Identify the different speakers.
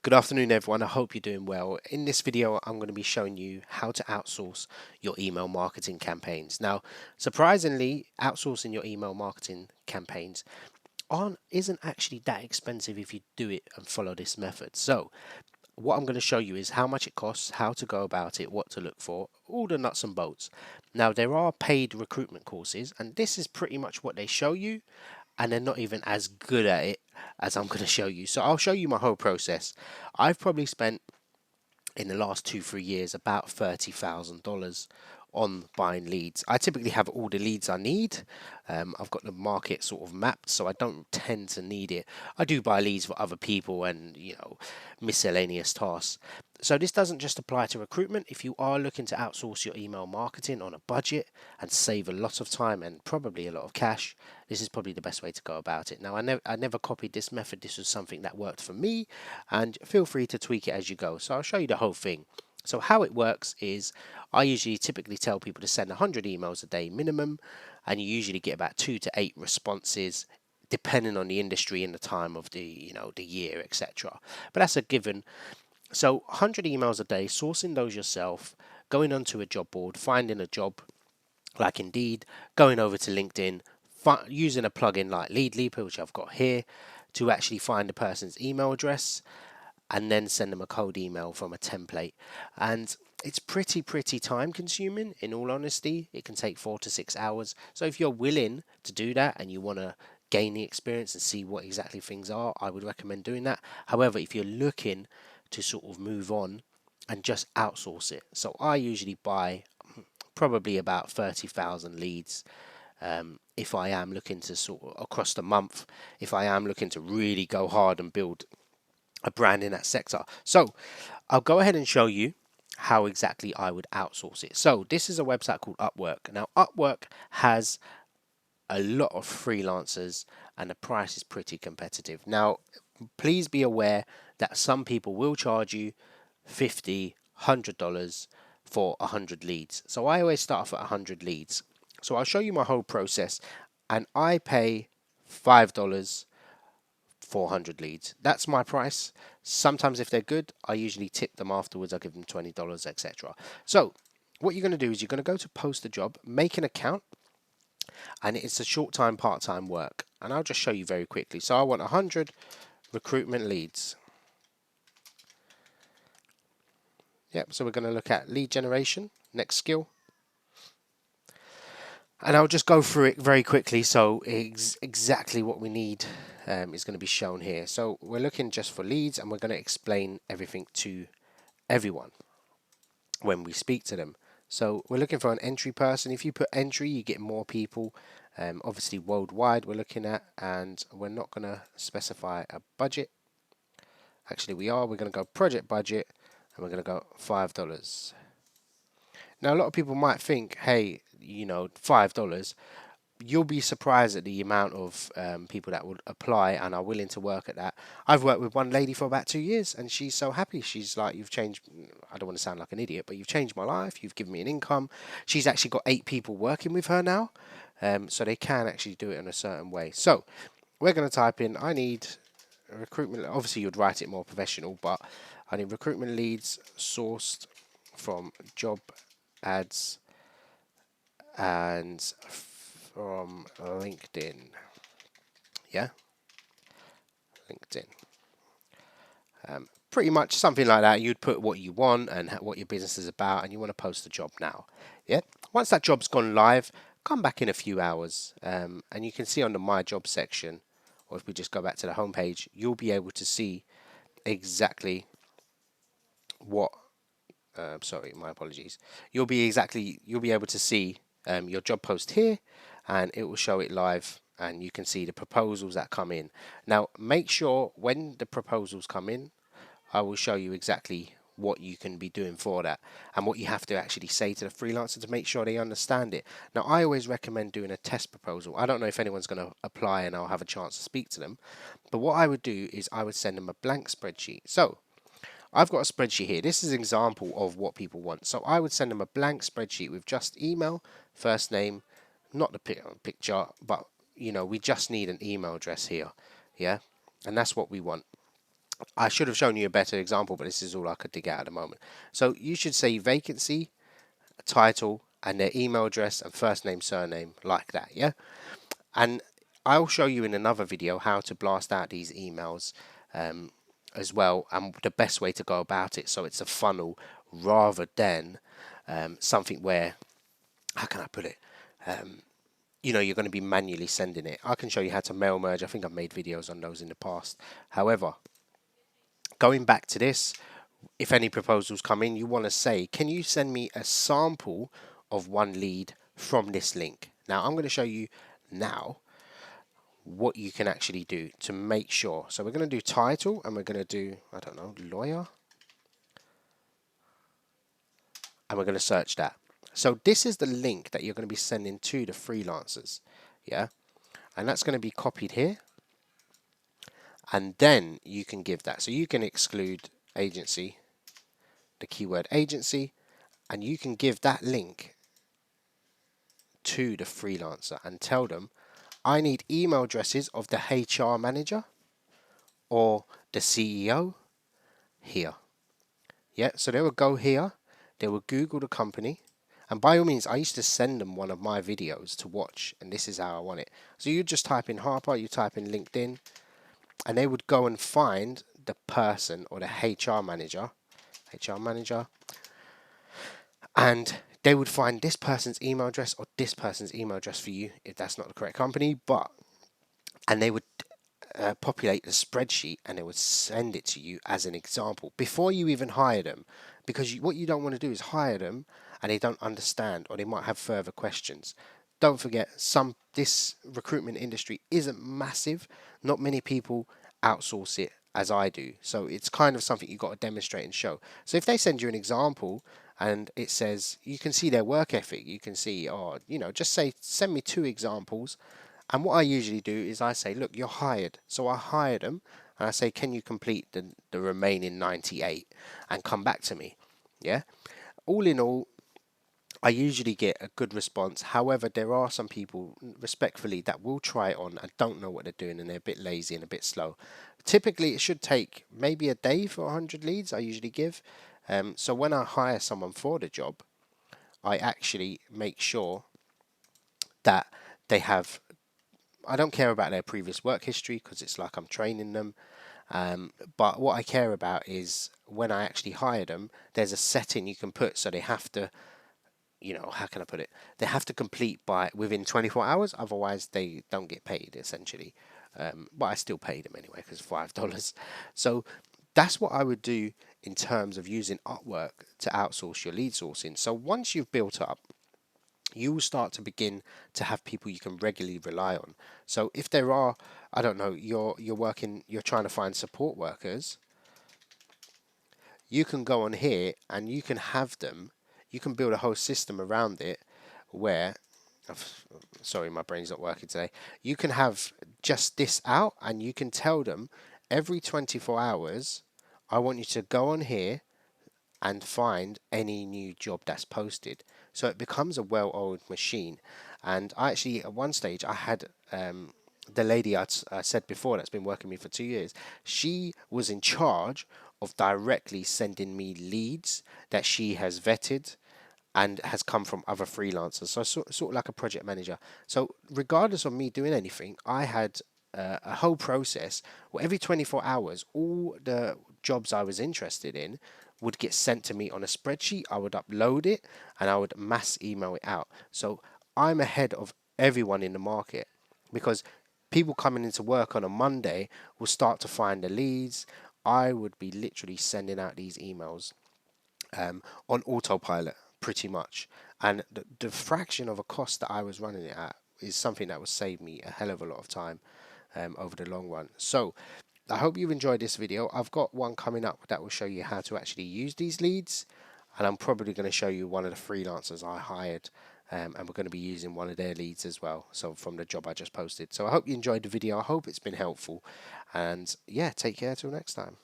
Speaker 1: Good afternoon, everyone. I hope you're doing well. In this video, I'm going to be showing you how to outsource your email marketing campaigns. Now, surprisingly, outsourcing your email marketing campaigns isn't actually that expensive if you do it and follow this method. So, what I'm going to show you is how much it costs, how to go about it, what to look for, all the nuts and bolts. Now, there are paid recruitment courses, and this is pretty much what they show you, and they're not even as good at it as I'm going to show you. So I'll show you my whole process. I've probably spent in the last 2-3 years about $30,000 on buying leads. I typically have all the leads I need. I've got the market sort of mapped, so I don't tend to need it. I do buy leads for other people and miscellaneous tasks. So this doesn't just apply to recruitment. If you are looking to outsource your email marketing on a budget and save a lot of time and probably a lot of cash, this is probably the best way to go about it. Now, I never copied this method. This was something that worked for me, and feel free to tweak it as you go. So I'll show you the whole thing. So how it works is I usually typically tell people to send 100 emails a day minimum, and you usually get about 2 to 8 responses depending on the industry and the time of the year, etc. But that's a given. So 100 emails a day, sourcing those yourself, going onto a job board, finding a job like Indeed, going over to LinkedIn, using a plugin like Leadleaper, which I've got here, to actually find the person's email address and then send them a cold email from a template. And it's pretty time consuming, in all honesty. It can take 4 to 6 hours. So if you're willing to do that and you want to gain the experience and see what exactly things are, I would recommend doing that. However, if you're looking to sort of move on and just outsource it, so I usually buy probably about 30,000 leads. If I am looking to sort of across the month, if I am looking to really go hard and build a brand in that sector. So I'll go ahead and show you how exactly I would outsource it. So this is a website called Upwork. Now Upwork has a lot of freelancers and the price is pretty competitive. Now please be aware that some people will charge you $50, $100 for 100 leads. So I always start off at 100 leads. So I'll show you my whole process, and I pay $5 400 leads. That's my price. Sometimes if they're good, I usually tip them afterwards. I give them $20, etc. So what you're going to do is you're going to go to post a job, make an account, and it's a short time, part-time work. And I'll just show you very quickly. So I want 100 recruitment leads. Yep, so we're going to look at lead generation, next skill. And I'll just go through it very quickly. So exactly what we need is going to be shown here. So we're looking just for leads, and we're going to explain everything to everyone when we speak to them. So we're looking for an entry person. If you put entry, you get more people. Obviously worldwide we're looking at, and we're not going to specify a budget. Actually we are. We're going to go project budget, and we're going to go $5. Now a lot of people might think, hey, $5. You'll be surprised at the amount of people that would apply and are willing to work at that. I've worked with one lady for about 2 years, and she's so happy. She's like, you've changed, I don't want to sound like an idiot, but you've changed my life. You've given me an income. She's actually got 8 people working with her now. So they can actually do it in a certain way. So we're going to type in, I need recruitment. Obviously you'd write it more professional, but I need recruitment leads sourced from job ads and from LinkedIn. Yeah, LinkedIn. Pretty much something like that. You'd put what you want and what your business is about, and you want to post the job now. Yeah. Once that job's gone live, come back in a few hours, and you can see on the My Job section, or if we just go back to the home page, you'll be able to see exactly what. Sorry, my apologies. You'll be able to see your job post here, and it will show it live, and you can see the proposals that come in. Now make sure when the proposals come in, I will show you exactly what you can be doing for that and what you have to actually say to the freelancer to make sure they understand it. Now I always recommend doing a test proposal. I don't know if anyone's going to apply and I'll have a chance to speak to them, but what I would do is I would send them a blank spreadsheet. So I've got a spreadsheet here. This is an example of what people want. So I would send them a blank spreadsheet with just email, first name, not the picture, but we just need an email address here. Yeah, and that's what we want. I should have shown you a better example, but this is all I could dig out at the moment. So you should say vacancy, title, and their email address and first name, surname, like that, yeah? And I'll show you in another video how to blast out these emails um, as well, and the best way to go about it, so it's a funnel rather than something where, how can I put it? You know, you're going to be manually sending it. I can show you how to mail merge. I think I've made videos on those in the past. However, going back to this, if any proposals come in, you want to say, can you send me a sample of one lead from this link? Now, I'm going to show you now what you can actually do to make sure. So we're going to do title, and we're going to do, I don't know, lawyer, and we're going to search that. So this is the link that you're going to be sending to the freelancers, yeah? And that's going to be copied here, and then you can give that. So you can exclude agency, the keyword agency, and you can give that link to the freelancer and tell them, I need email addresses of the HR manager or the CEO here. Yeah, so they will go here, they will Google the company, and by all means, I used to send them one of my videos to watch, and this is how I want it. So you just type in Harper, you type in LinkedIn, and they would go and find the person or the HR manager, and they would find this person's email address or this person's email address for you if that's not the correct company, and they would populate the spreadsheet and they would send it to you as an example before you even hire them, because what you don't want to do is hire them and they don't understand or they might have further questions. Don't forget, this recruitment industry isn't massive. Not many people outsource it as I do, so it's kind of something you've got to demonstrate and show. So if they send you an example and it says, you can see their work ethic, you can see, oh, just say, send me 2 examples. And what I usually do is I say, look, you're hired. So I hire them and I say, can you complete the remaining 98 and come back to me? Yeah. All in all, I usually get a good response. However, there are some people, respectfully, that will try it on and don't know what they're doing and they're a bit lazy and a bit slow. Typically, it should take maybe a day for 100 leads, I usually give. So when I hire someone for the job, I actually make sure that they have, I don't care about their previous work history because it's like I'm training them. But what I care about is when I actually hire them, there's a setting you can put so they have to, how can I put it? They have to complete by within 24 hours, otherwise they don't get paid essentially. But I still pay them anyway because $5. So that's what I would do in terms of using Upwork to outsource your lead sourcing. So once you've built up, you will start to begin to have people you can regularly rely on. So if there are, I don't know, you're trying to find support workers, you can go on here and you can have them, you can build a whole system around it where, sorry, my brain's not working today. You can have just this out and you can tell them every 24 hours, I want you to go on here and find any new job that's posted. So it becomes a well-oiled machine. And I actually, at one stage, I had the lady I said before that's been working with me for 2 years. She was in charge of directly sending me leads that she has vetted and has come from other freelancers. So sort of like a project manager. So regardless of me doing anything, I had a whole process where every 24 hours, all the jobs I was interested in would get sent to me on a spreadsheet. I would upload it and I would mass email it out. So I'm ahead of everyone in the market because people coming into work on a Monday will start to find the leads. I would be literally sending out these emails on autopilot pretty much. And the fraction of a cost that I was running it at is something that will save me a hell of a lot of time over the long run. So I hope you've enjoyed this video. I've got one coming up that will show you how to actually use these leads. And I'm probably going to show you one of the freelancers I hired. And we're going to be using one of their leads as well. So from the job I just posted. So I hope you enjoyed the video. I hope it's been helpful. And yeah, take care till next time.